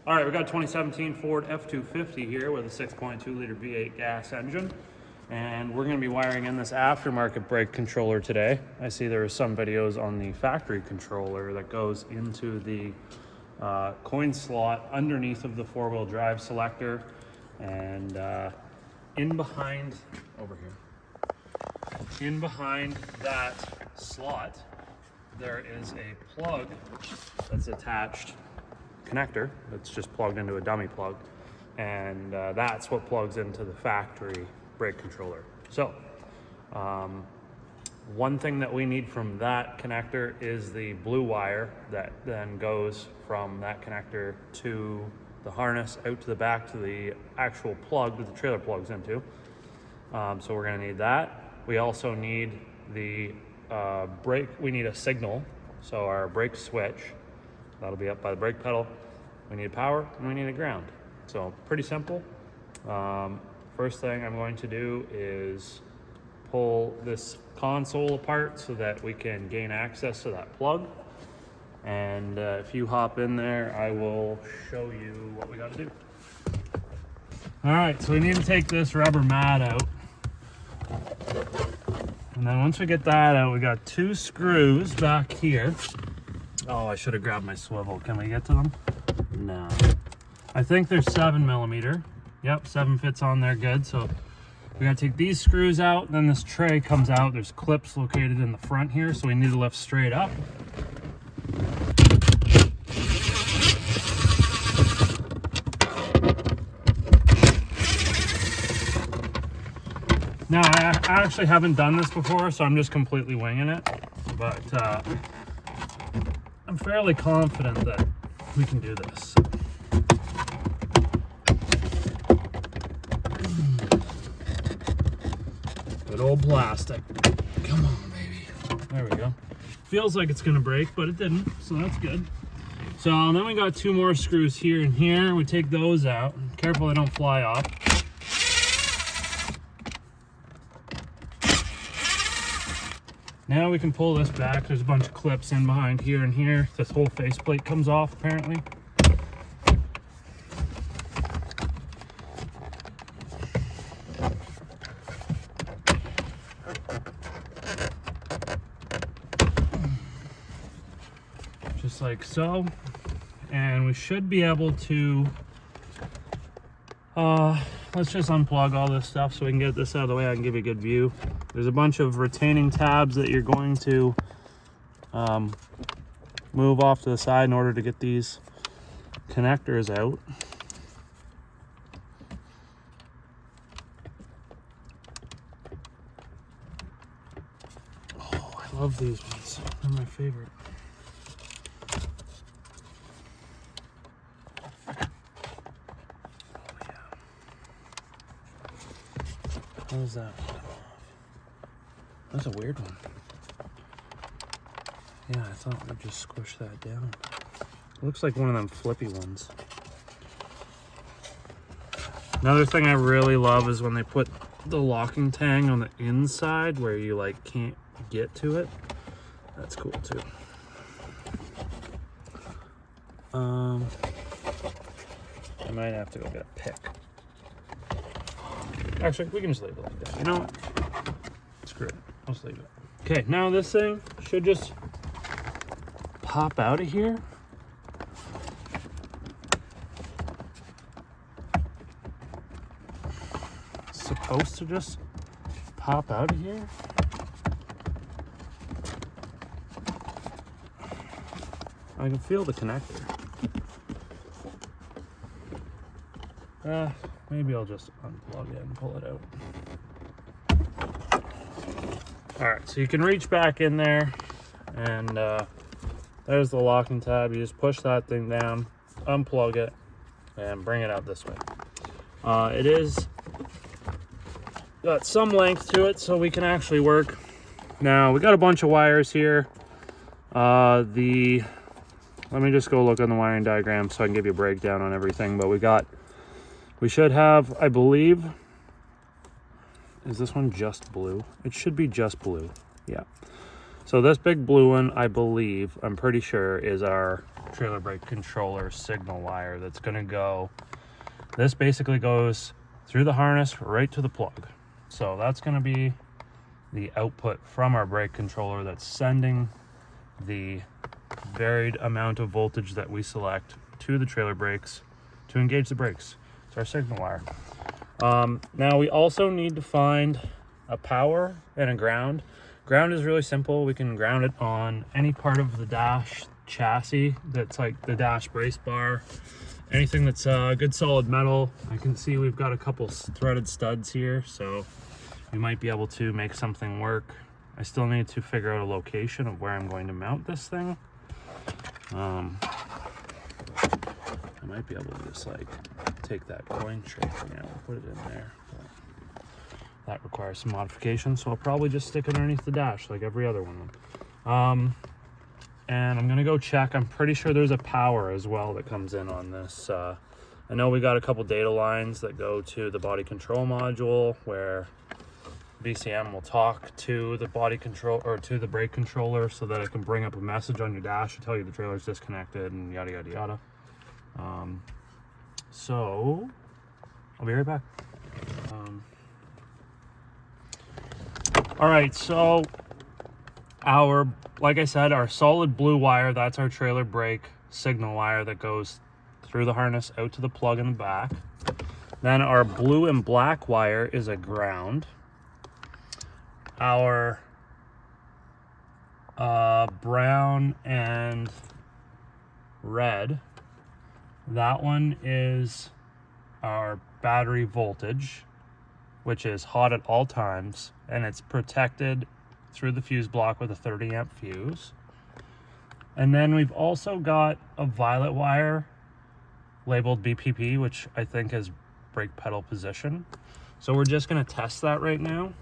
All right, we got 2017 Ford F-250 here with a 6.2 liter V8 gas engine. And we're gonna be wiring in this aftermarket brake controller today. I see there are some videos on the factory controller that goes into the coin slot underneath of the four-wheel drive selector. And in behind, over here, in behind that slot, there is a plug that's attached, connector that's just plugged into a dummy plug, and that's what plugs into the factory brake controller. So one thing that we need from that connector is the blue wire that then goes from that connector to the harness out to the back to the actual plug that the trailer plugs into. So we're gonna need that. We also need the brake, we need a signal. So our brake switch, that'll be up by the brake pedal. We need power and we need a ground. So pretty simple. First thing I'm going to do is pull this console apart so that we can gain access to that plug. And if you hop in there, I will show you what we got to do. All right, so we need to take this rubber mat out. And then once we get that out, we got two screws back here. Oh, I should have grabbed my swivel. Can we get to them? No. I think they're 7mm. Yep, 7 fits on there good. So we gotta take these screws out, then this tray comes out. There's clips located in the front here, so we need to lift straight up. Now, I actually haven't done this before, so I'm just completely winging it, but I'm fairly confident that we can do this. Good old plastic. Come on, baby. There we go. Feels like it's gonna break, but it didn't, so that's good. So then we got two more screws here and here. We take those out. Careful they don't fly off. Now we can pull this back. There's a bunch of clips in behind here and here. This whole faceplate comes off apparently. Just like so. And we should be able to, let's just unplug all this stuff so we can get this out of the way. I can give you a good view. There's a bunch of retaining tabs that you're going to move off to the side in order to get these connectors out. Oh, I love these ones. They're my favorite. Oh, yeah. How's that? That's a weird one. Yeah, I thought we'd just squish that down. It looks like one of them flippy ones. Another thing I really love is when they put the locking tang on the inside where you like can't get to it. That's cool too. I might have to go get a pick. Actually, we can just leave it like that. You know what? Screw it. Let's leave it. Okay, now this thing should just pop out of here. It's supposed to just pop out of here. I can feel the connector. Maybe I'll just unplug it and pull it out. All right, so you can reach back in there and there's the locking tab. You just push that thing down, unplug it, and bring it out this way. It is got some length to it so we can actually work. Now, we got a bunch of wires here. Let me just go look on the wiring diagram so I can give you a breakdown on everything. But we should have, I believe, is this one just blue? It should be just blue. Yeah. So this big blue one, I believe, I'm pretty sure, is our trailer brake controller signal wire that's going to go. This basically goes through the harness right to the plug. So that's going to be the output from our brake controller that's sending the varied amount of voltage that we select to the trailer brakes to engage the brakes. It's our signal wire. Now we also need to find a power and a ground. Ground is really simple. We can ground it on any part of the dash chassis that's like the dash brace bar, anything that's good solid metal. I can see we've got a couple threaded studs here, so we might be able to make something work. I still need to figure out a location of where I'm going to mount this thing. I might be able to just like take that coin tray thing out and put it in there. But that requires some modification, so I'll probably just stick it underneath the dash like every other one. And I'm gonna go check. I'm pretty sure there's a power as well that comes in on this. I know we got a couple data lines that go to the body control module where BCM will talk to the body control or to the brake controller so that it can bring up a message on your dash to tell you the trailer's disconnected and yada yada yada. So I'll be right back. All right, so like I said, our solid blue wire, that's our trailer brake signal wire that goes through the harness out to the plug in the back. Then our blue and black wire is a ground. Our brown and red, that one is our battery voltage, which is hot at all times, and it's protected through the fuse block with a 30 amp fuse. And then we've also got a violet wire labeled BPP, which I think is brake pedal position. So we're just going to test that right now.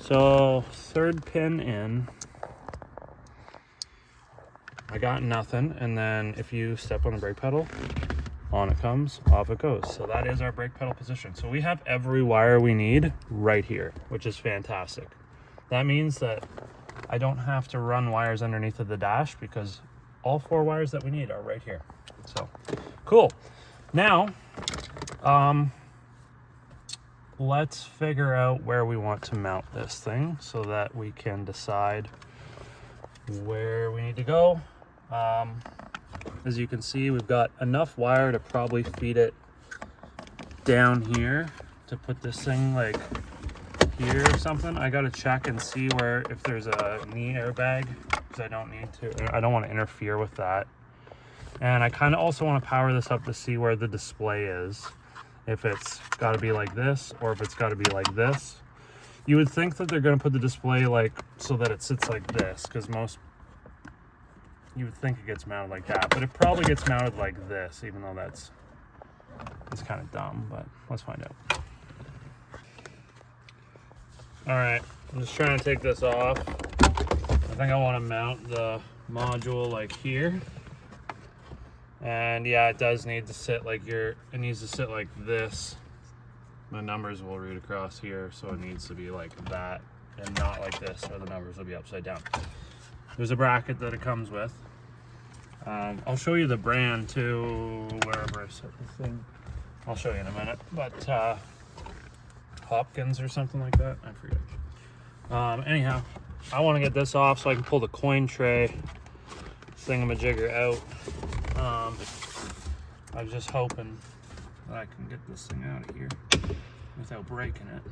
So third pin in, I got nothing, and then if you step on the brake pedal, on it comes, off it goes. So that is our brake pedal position. So we have every wire we need right here, which is fantastic. That means that I don't have to run wires underneath of the dash because all 4 wires that we need are right here. So cool. Now, let's figure out where we want to mount this thing so that we can decide where we need to go. As you can see, we've got enough wire to probably feed it down here to put this thing like here or something. I gotta check and see where, if there's a knee airbag, because I don't want to interfere with that. And I kind of also want to power this up to see where the display is, if it's got to be like this or if it's got to be like this. You would think that they're going to put the display like so that it sits like this, because you would think it gets mounted like that, but it probably gets mounted like this, even though it's kind of dumb, but let's find out. All right, I'm just trying to take this off. I think I want to mount the module like here. And yeah, it does need to sit like it needs to sit like this. The numbers will read across here, so it needs to be like that and not like this, or the numbers will be upside down. There's a bracket that it comes with. I'll show you the brand too, wherever I set the thing. I'll show you in a minute, but Hopkins or something like that, I forget. Anyhow, I want to get this off so I can pull the coin tray thingamajigger out. I was just hoping that I can get this thing out of here without breaking it.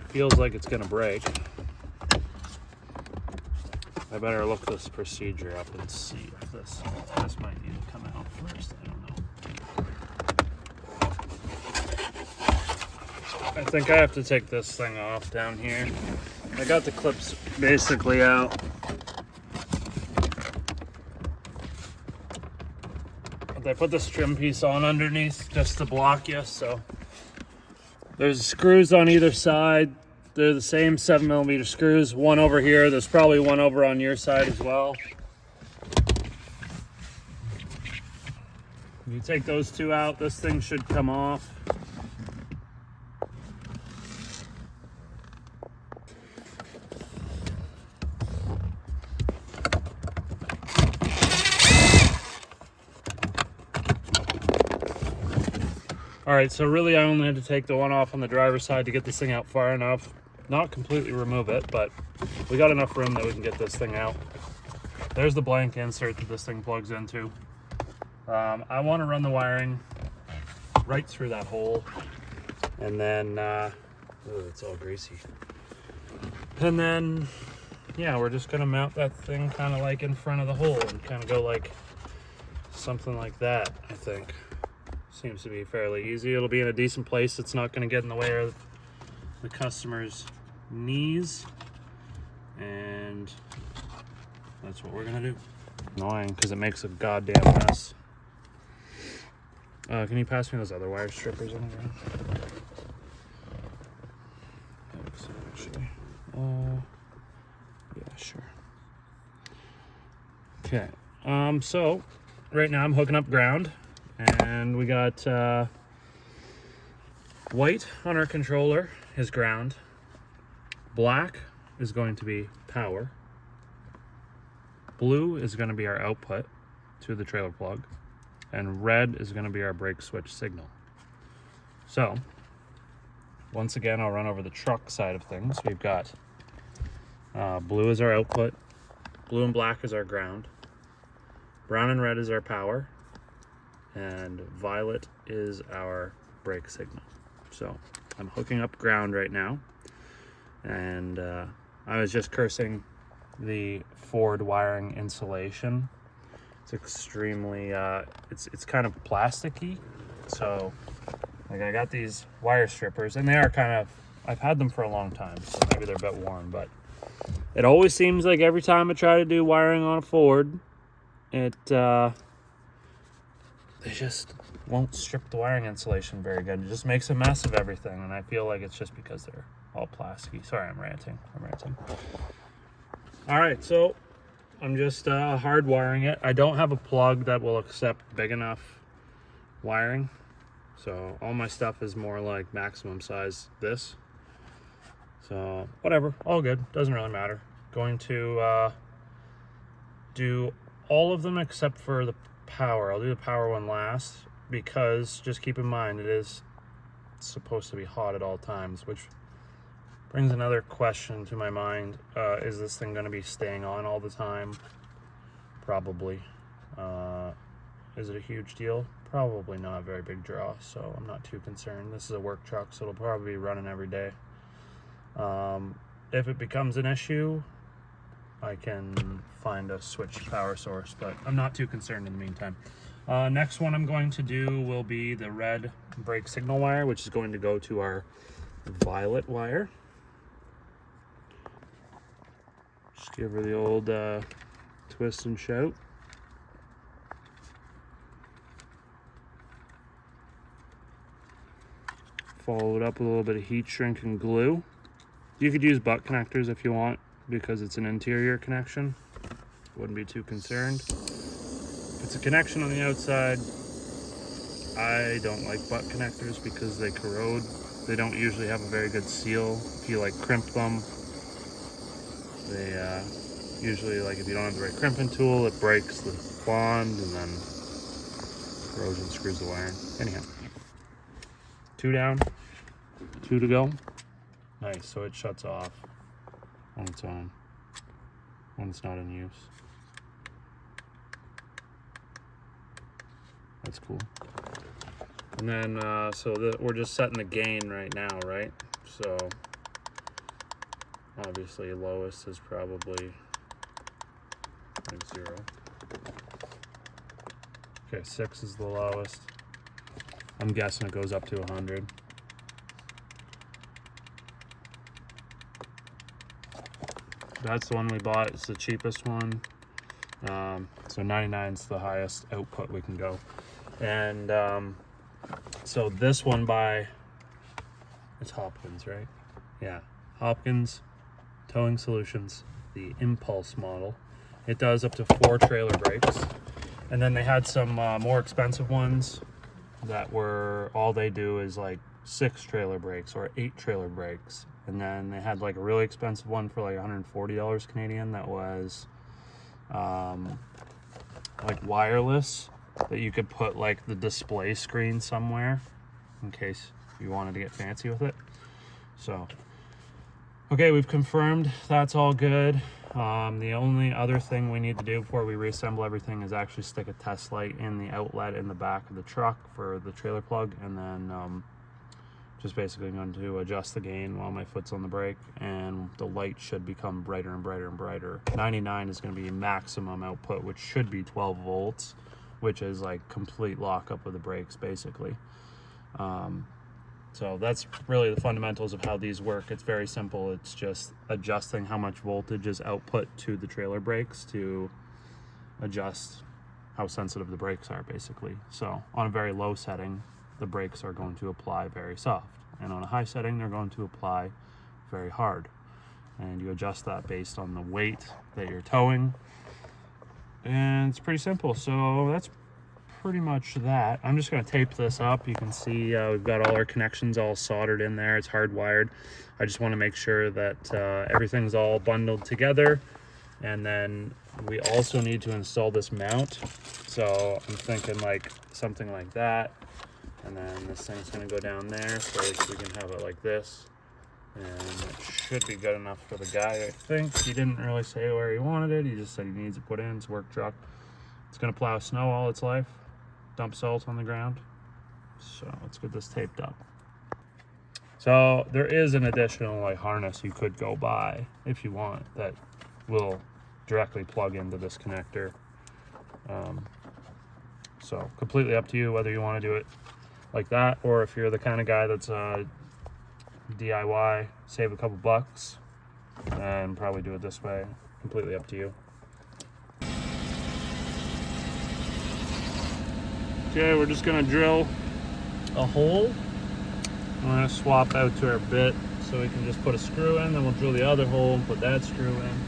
Feels like it's gonna break. I better look this procedure up and see if this might need to come out first. I don't know. I think I have to take this thing off down here. I got the clips basically out. I put this trim piece on underneath just to block you, so there's screws on either side. They're the same 7mm screws, one over here. There's probably one over on your side as well. If you take those two out, this thing should come off. All right, so really I only had to take the one off on the driver's side to get this thing out far enough. Not completely remove it, but we got enough room that we can get this thing out. There's the blank insert that this thing plugs into. I want to run the wiring right through that hole, and then, it's all greasy. And then, yeah, we're just gonna mount that thing kind of like in front of the hole and kind of go like something like that, I think. Seems to be fairly easy. It'll be in a decent place. It's not gonna get in the way of the customer's knees, and that's what we're gonna do. Annoying because it makes a goddamn mess. Can you pass me those other wire strippers on the ground? Actually, yeah, sure. Okay, so right now I'm hooking up ground, and we got white on our controller is ground, black is going to be power, blue is going to be our output to the trailer plug, and red is going to be our brake switch signal. So once again, I'll run over the truck side of things. We've got blue is our output, blue and black is our ground, brown and red is our power, and violet is our brake signal. So I'm hooking up ground right now, and I was just cursing the Ford wiring insulation. It's extremely, it's kind of plasticky. So like I got these wire strippers, and they are kind of, I've had them for a long time, so maybe they're a bit worn, but it always seems like every time I try to do wiring on a Ford, they just won't strip the wiring insulation very good. It just makes a mess of everything, and I feel like it's just because they're all plasticky. Sorry, I'm ranting. All right, so I'm just hard wiring it. I don't have a plug that will accept big enough wiring, so all my stuff is more like maximum size this. So whatever, all good, doesn't really matter. Going to do all of them except for the power. I'll do the power one last, because just keep in mind it is supposed to be hot at all times, which brings another question to my mind. Is this thing going to be staying on all the time? Probably. Is it a huge deal? Probably not a very big draw, so I'm not too concerned. This is a work truck, so it'll probably be running every day. If it becomes an issue, I can find a switched power source, but I'm not too concerned in the meantime. Next one I'm going to do will be the red brake signal wire, which is going to go to our violet wire. Just give her the old twist and shout. Follow it up with a little bit of heat shrink and glue. You could use butt connectors if you want, because it's an interior connection. Wouldn't be too concerned. If it's a connection on the outside, I don't like butt connectors because they corrode. They don't usually have a very good seal. If you like crimp them, they usually, like if you don't have the right crimping tool, it breaks the bond, and then corrosion screws the wiring. Anyhow, 2 down, 2 to go. Nice, so it shuts off on its own when it's not in use. That's cool. And then, we're just setting the gain right now, right? So, obviously lowest is probably like 0. Okay, 6 is the lowest. I'm guessing it goes up to 100. That's the one we bought. It's the cheapest one. So 99 is the highest output we can go. And so this one it's Hopkins, right? Yeah, Hopkins Towing Solutions, the Impulse model. It does up to 4 trailer brakes. And then they had some more expensive ones that were, all they do is like 6 trailer brakes or 8 trailer brakes. And then they had like a really expensive one for like $140 Canadian that was like wireless, that you could put like the display screen somewhere in case you wanted to get fancy with it. So, okay, we've confirmed that's all good. The only other thing we need to do before we reassemble everything is actually stick a test light in the outlet in the back of the truck for the trailer plug, and then just basically going to adjust the gain while my foot's on the brake, and the light should become brighter and brighter and brighter. 99 is going to be maximum output, which should be 12 volts, which is like complete lockup of the brakes basically. So that's really the fundamentals of how these work. It's very simple. It's just adjusting how much voltage is output to the trailer brakes to adjust how sensitive the brakes are basically. So on a very low setting, the brakes are going to apply very soft, and on a high setting they're going to apply very hard, and you adjust that based on the weight that you're towing, and it's pretty simple. So that's pretty much that. I'm just going to tape this up. You can see we've got all our connections all soldered in there. It's hardwired. I just want to make sure that everything's all bundled together, and then we also need to install this mount. So I'm thinking like something like that, and then this thing's going to go down there, so we can have it like this, and it should be good enough for the guy. I think he didn't really say where he wanted it. He just said he needs it put in. It's a work truck. It's going to plow snow all its life, dump salt on the ground. So let's get this taped up. So there is an additional like harness you could go buy if you want that will directly plug into this connector. So completely up to you whether you want to do it like that, or if you're the kind of guy that's DIY, save a couple bucks, and probably do it this way. Completely up to you. Okay, we're just gonna drill a hole. I'm gonna swap out to our bit so we can just put a screw in, then we'll drill the other hole and put that screw in.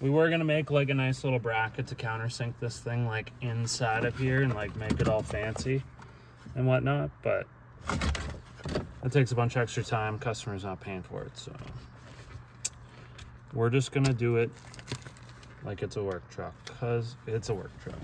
We were gonna make like a nice little bracket to countersink this thing like inside of here and like make it all fancy and whatnot, but it takes a bunch of extra time. Customer's not paying for it, so we're just gonna do it like it's a work truck, because it's a work truck.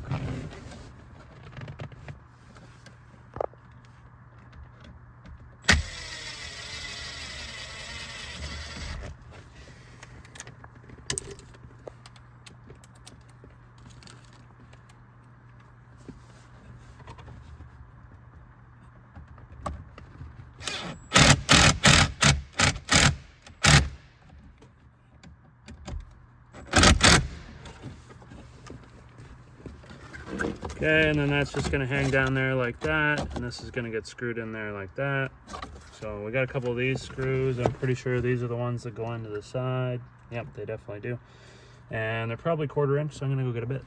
Okay, and then that's just gonna hang down there like that, and this is gonna get screwed in there like that. So we got a couple of these screws. I'm pretty sure these are the ones that go into the side. Yep, they definitely do. And they're probably 1/4 inch, so I'm gonna go get a bit.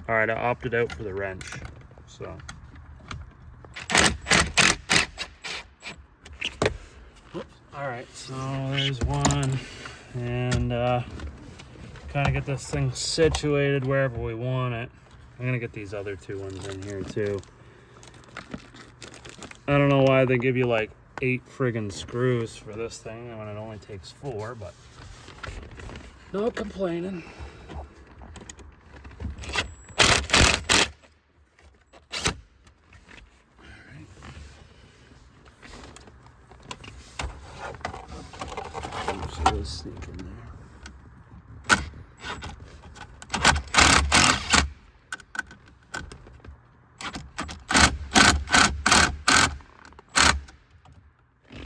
All right, I opted out for the wrench, so. All right, so there's one, and kind of get this thing situated wherever we want it. I'm gonna get these other two ones in here too. I don't know why they give you like 8 friggin' screws for this thing when it only takes 4, but no complaining. Sneak in there.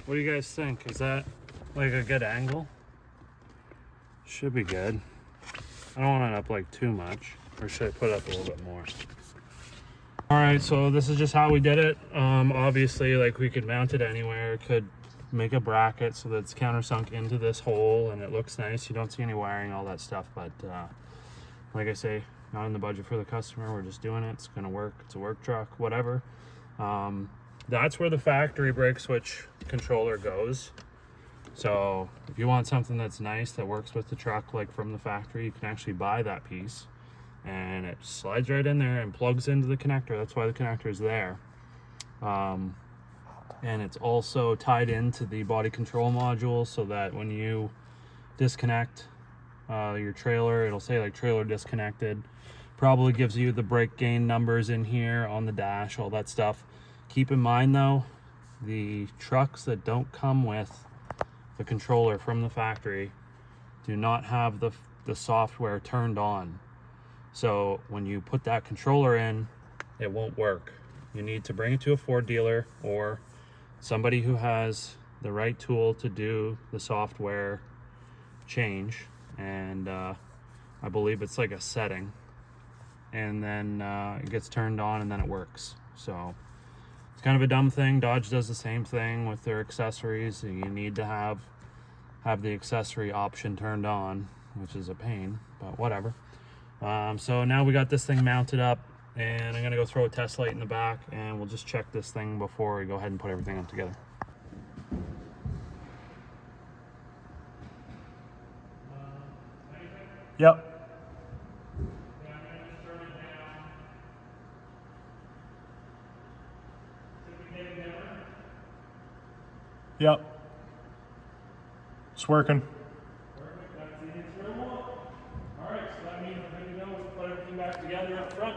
What do you guys think? Is that like a good angle? Should be good. I don't want it up like too much, or should I put it up a little bit more? All right, so this is just how we did it. Obviously, like we could mount it anywhere. Could make a bracket so that it's countersunk into this hole and it looks nice. You don't see any wiring, all that stuff, but like I say, not in the budget for the customer. We're just doing it. It's gonna work. It's a work truck, whatever. That's where the factory brake switch controller goes. So if you want something that's nice that works with the truck, like from the factory, you can actually buy that piece, and it slides right in there and plugs into the connector. That's why the connector is there. And it's also tied into the body control module, so that when you disconnect your trailer, it'll say like trailer disconnected. Probably gives you the brake gain numbers in here on the dash, all that stuff. Keep in mind though, the trucks that don't come with the controller from the factory do not have the software turned on. So when you put that controller in, it won't work. You need to bring it to a Ford dealer or somebody who has the right tool to do the software change. And I believe it's like a setting, and then it gets turned on and then it works. So it's kind of a dumb thing. Dodge does the same thing with their accessories. You need to have the accessory option turned on, which is a pain, but whatever. So now we got this thing mounted up, and I'm gonna go throw a test light in the back, and we'll just check this thing before we go ahead and put everything up together. Yep. Yeah, I'm gonna just turn it down. Did we get it down? Yep. It's working. Perfect, that's the internal. Alright, so that means we're good to go. We'll put everything back together up front.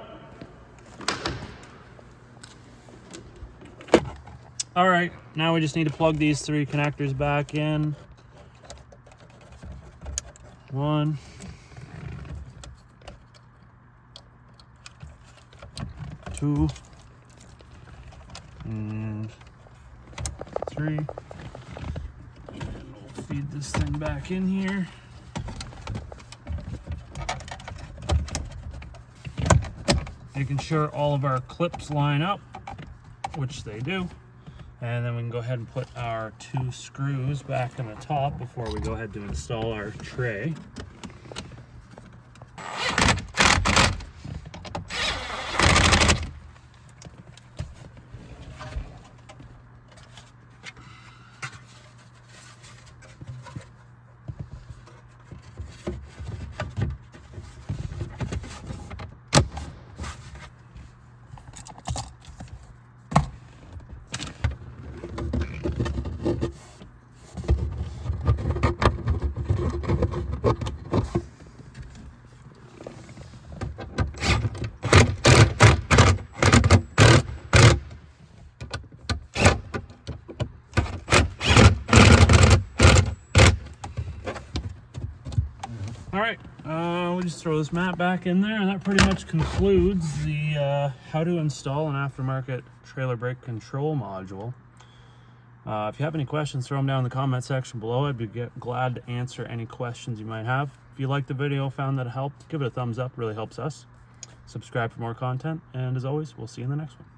Alright, now we just need to plug these 3 connectors back in. 1, 2, and 3. And we'll feed this thing back in here. Making sure all of our clips line up, which they do. And then we can go ahead and put our 2 screws back in the top before we go ahead to install our tray. Alright, we'll just throw this mat back in there, and that pretty much concludes the how to install an aftermarket trailer brake control module. If you have any questions, throw them down in the comment section below. I'd be glad to answer any questions you might have. If you liked the video, found that it helped, give it a thumbs up, really helps us. Subscribe for more content, and as always, we'll see you in the next one.